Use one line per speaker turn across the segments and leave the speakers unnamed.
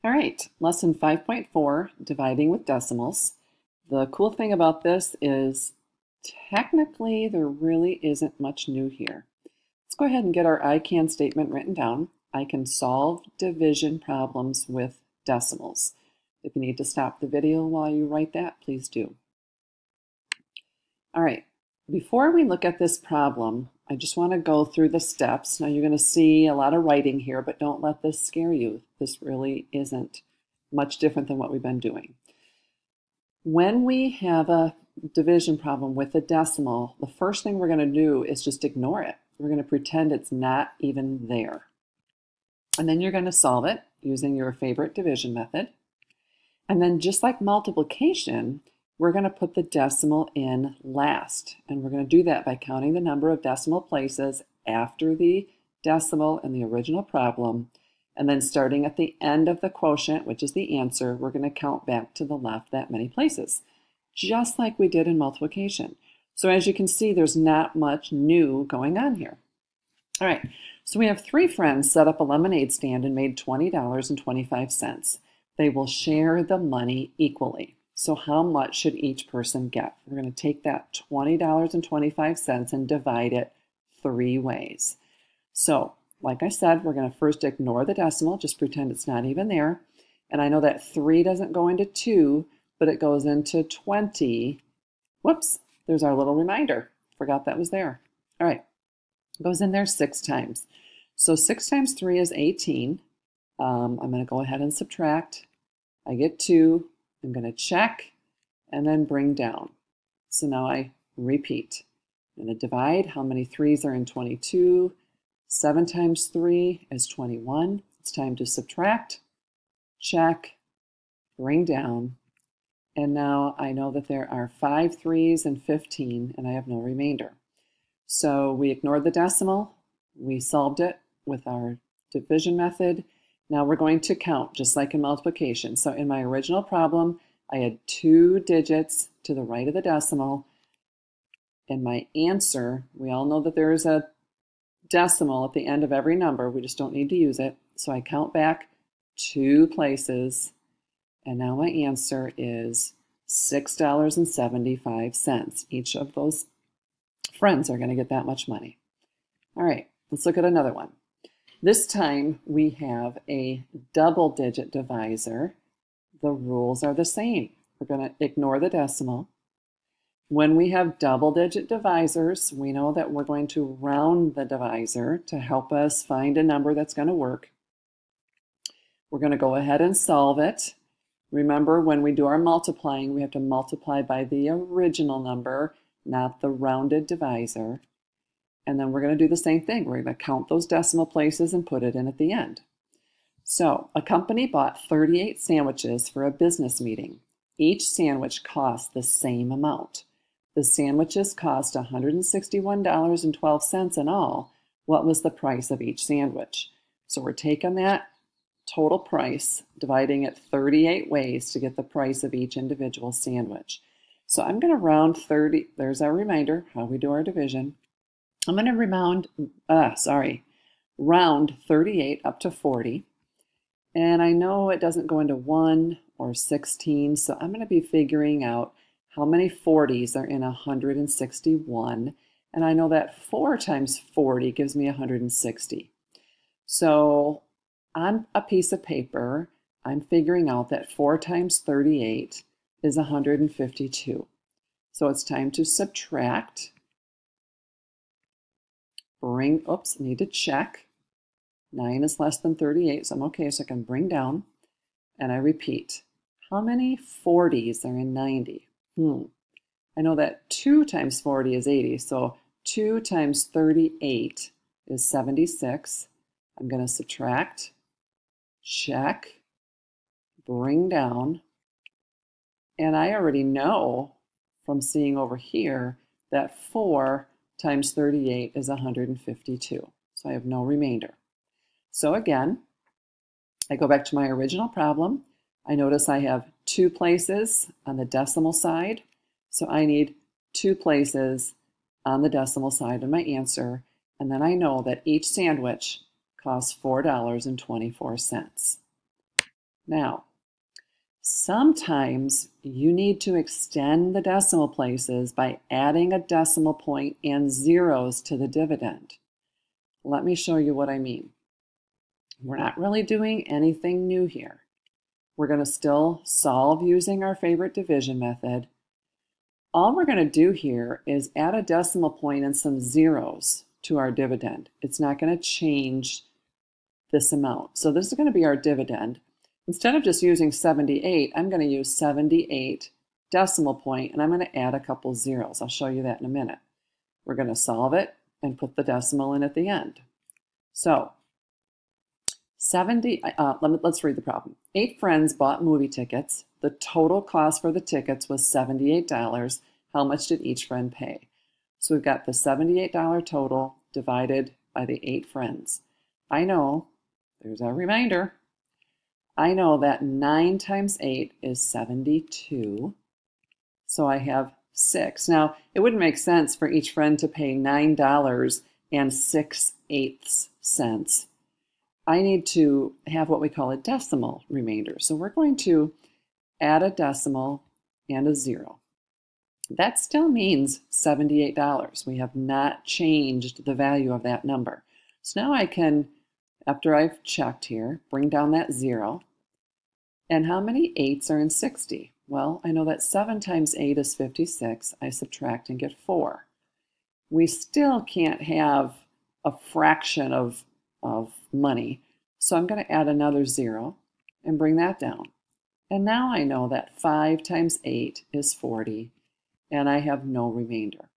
All right, lesson 5.4, dividing with decimals. The cool thing about this is technically there really isn't much new here. Let's go ahead and get our I can statement written down. I can solve division problems with decimals. If you need to stop the video while you write that, please do. All right, before we look at this problem, I just want to go through the steps. Now you're going to see a lot of writing here, but don't let this scare you. This really isn't much different than what we've been doing. When we have a division problem with a decimal, the first thing we're going to do is just ignore it. We're going to pretend it's not even there. And then you're going to solve it using your favorite division method. And then just like multiplication, we're going to put the decimal in last. And we're going to do that by counting the number of decimal places after the decimal in the original problem. And then starting at the end of the quotient, which is the answer, we're going to count back to the left that many places, just like we did in multiplication. So as you can see, there's not much new going on here. All right, so we have three friends set up a lemonade stand and made $20.25. They will share the money equally. So how much should each person get? We're going to take that $20.25 and divide it three ways. So, like I said, we're going to first ignore the decimal, just pretend it's not even there. And I know that 3 doesn't go into 2, but it goes into 20. Whoops, there's our little reminder. Forgot that was there. All right, it goes in there 6 times. So 6 times 3 is 18. I'm going to go ahead and subtract. I get 2. I'm going to check and then bring down. So now I repeat. I'm going to divide. How many 3's are in 22? 7 times 3 is 21. It's time to subtract, check, bring down. And now I know that there are 5 3's and 15, and I have no remainder. So we ignored the decimal. We solved it with our division method. Now we're going to count, just like in multiplication. So in my original problem, I had 2 digits to the right of the decimal. And my answer, we all know that there is a decimal at the end of every number. We just don't need to use it. So I count back 2 places. And now my answer is $6.75. Each of those friends are going to get that much money. All right, let's look at another one. This time we have a double-digit divisor. The rules are the same. We're going to ignore the decimal. When we have double-digit divisors, we know that we're going to round the divisor to help us find a number that's going to work. We're going to go ahead and solve it. Remember, when we do our multiplying, we have to multiply by the original number, not the rounded divisor. And then we're going to do the same thing. We're going to count those decimal places and put it in at the end. So a company bought 38 sandwiches for a business meeting. Each sandwich cost the same amount. The sandwiches cost $161.12 in all. What was the price of each sandwich? So we're taking that total price, dividing it 38 ways to get the price of each individual sandwich. So I'm going to round 30. There's our reminder, how we do our division. I'm going to round 38 up to 40. And I know it doesn't go into 1 or 16, so I'm going to be figuring out how many 40's are in 161. And I know that 4 times 40 gives me 160. So on a piece of paper, I'm figuring out that 4 times 38 is 152. So it's time to subtract. Need to check. 9 is less than 38, so I'm okay, so I can bring down. And I repeat. How many 40's are in 90? I know that 2 times 40 is 80, so 2 times 38 is 76. I'm going to subtract, check, bring down. And I already know from seeing over here that 4 times 38 is 152. So I have no remainder. So again, I go back to my original problem. I notice I have 2 places on the decimal side. So I need 2 places on the decimal side of my answer. And then I know that each sandwich costs $4.24. Now, sometimes you need to extend the decimal places by adding a decimal point and zeros to the dividend. Let me show you what I mean. We're not really doing anything new here. We're going to still solve using our favorite division method. All we're going to do here is add a decimal point and some zeros to our dividend. It's not going to change this amount. So this is going to be our dividend. Instead of just using 78, I'm going to use 78 decimal point, and I'm going to add a couple zeros. I'll show you that in a minute. We're going to solve it and put the decimal in at the end. So 70, let's read the problem. 8 friends bought movie tickets. The total cost for the tickets was $78. How much did each friend pay? So we've got the $78 total divided by the 8 friends. I know, there's a reminder, I know that 9 times 8 is 72. So I have 6. Now, it wouldn't make sense for each friend to pay $9.06. I need to have what we call a decimal remainder. So we're going to add a decimal and a 0. That still means $78. We have not changed the value of that number. So now I can, after I've checked here, bring down that 0. And how many 8s are in 60? Well, I know that 7 times 8 is 56. I subtract and get 4. We still can't have a fraction of money. So I'm going to add another 0 and bring that down. And now I know that 5 times 8 is 40, and I have no remainder.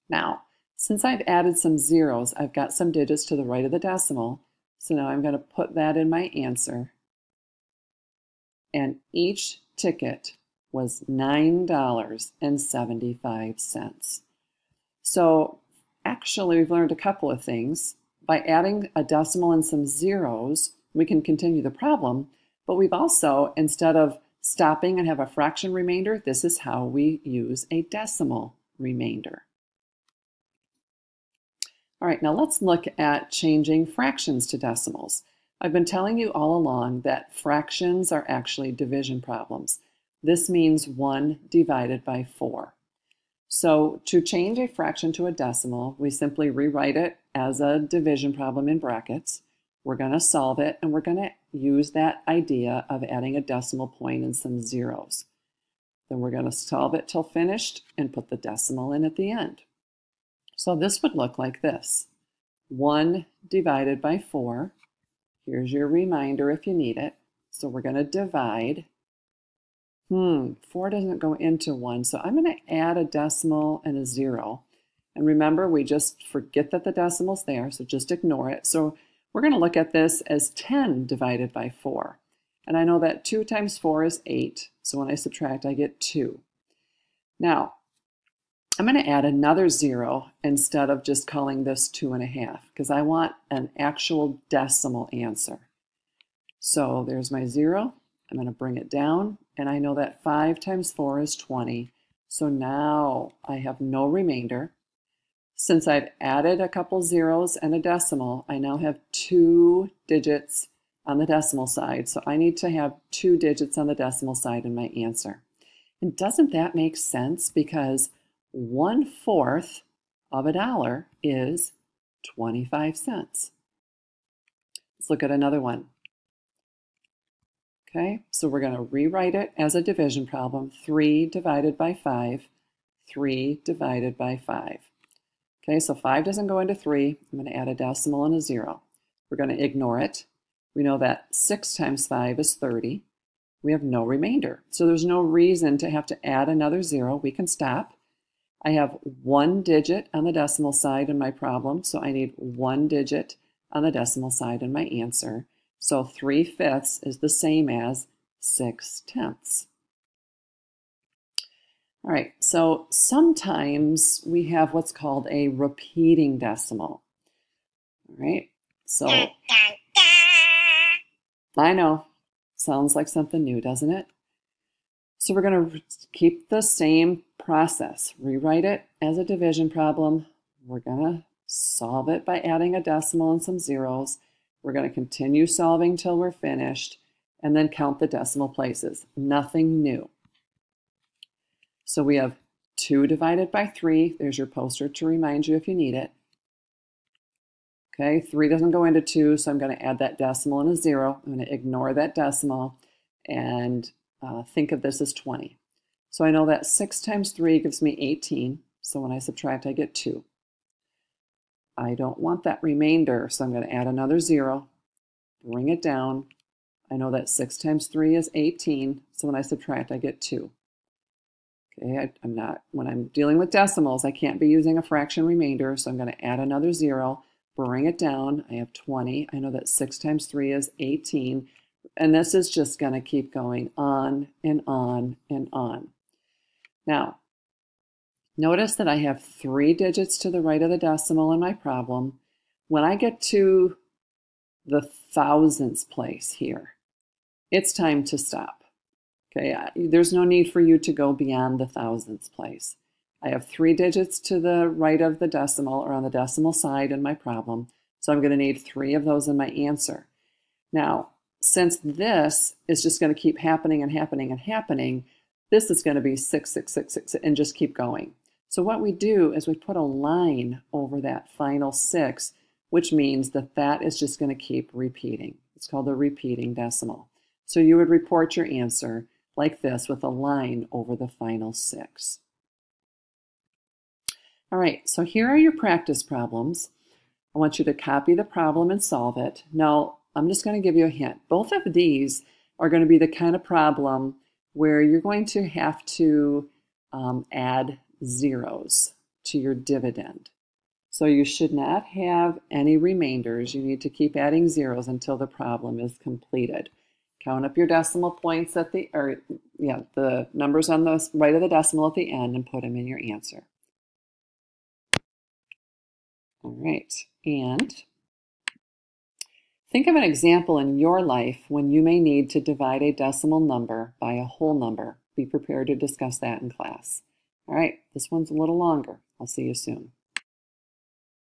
Now, since I've added some zeros, I've got some digits to the right of the decimal. So now I'm going to put that in my answer. And each ticket was $9.75. So actually, we've learned a couple of things. By adding a decimal and some zeros, we can continue the problem, but we've also, instead of stopping and have a fraction remainder, this is how we use a decimal remainder. All right, now let's look at changing fractions to decimals. I've been telling you all along that fractions are actually division problems. This means 1 divided by 4. So to change a fraction to a decimal, we simply rewrite it as a division problem in brackets. We're going to solve it, and we're going to use that idea of adding a decimal point and some zeros. Then we're going to solve it till finished and put the decimal in at the end. So this would look like this. 1 divided by 4. Here's your reminder if you need it. So we're going to divide. 4 doesn't go into 1, so I'm going to add a decimal and a 0. And remember, we just forget that the decimal's there, so just ignore it. So we're going to look at this as 10 divided by 4. And I know that 2 times 4 is 8, so when I subtract, I get 2. Now, I'm going to add another 0 instead of just calling this 2.5, because I want an actual decimal answer. So there's my 0. I'm going to bring it down, and I know that 5 times 4 is 20. So now I have no remainder. Since I've added a couple zeros and a decimal, I now have 2 digits on the decimal side. So I need to have 2 digits on the decimal side in my answer. And doesn't that make sense? Because 1/4 of a dollar is 25 cents. Let's look at another one. Okay, so we're going to rewrite it as a division problem. 3 divided by 5, 3 divided by 5. Okay, so 5 doesn't go into 3. I'm going to add a decimal and a 0. We're going to ignore it. We know that 6 times 5 is 30. We have no remainder. So there's no reason to have to add another 0. We can stop. I have 1 digit on the decimal side in my problem, so I need 1 digit on the decimal side in my answer. So 3/5 is the same as 6/10. All right, so sometimes we have what's called a repeating decimal. All right, so I know, sounds like something new, doesn't it? So we're going to keep the same process. Rewrite it as a division problem. We're going to solve it by adding a decimal and some zeros. We're going to continue solving till we're finished, and then count the decimal places. Nothing new. So we have 2 divided by 3. There's your poster to remind you if you need it. Okay, 3 doesn't go into 2, so I'm going to add that decimal and a 0. I'm going to ignore that decimal and think of this as 20. So I know that 6 times 3 gives me 18. So when I subtract, I get 2. I don't want that remainder, so I'm going to add another 0, bring it down. I know that 6 times 3 is 18, so when I subtract, I get 2. Okay, when I'm dealing with decimals, I can't be using a fraction remainder, so I'm going to add another 0, bring it down. I have 20. I know that 6 times 3 is 18, and this is just going to keep going on and on and on. Now, notice that I have 3 digits to the right of the decimal in my problem. When I get to the thousandths place here, it's time to stop. Okay, there's no need for you to go beyond the thousandths place. I have 3 digits to the right of the decimal or on the decimal side in my problem, so I'm going to need 3 of those in my answer. Now, since this is just going to keep happening and happening and happening, this is going to be 6, 6, 6, 6, and just keep going. So what we do is we put a line over that final 6, which means that that is just going to keep repeating. It's called a repeating decimal. So you would report your answer like this with a line over the final 6. All right, so here are your practice problems. I want you to copy the problem and solve it. Now, I'm just going to give you a hint. Both of these are going to be the kind of problem where you're going to have to add zeros to your dividend. So you should not have any remainders. You need to keep adding zeros until the problem is completed. Count up your decimal points at the numbers on the right of the decimal at the end and put them in your answer. All right, and think of an example in your life when you may need to divide a decimal number by a whole number. Be prepared to discuss that in class. All right, this one's a little longer. I'll see you soon.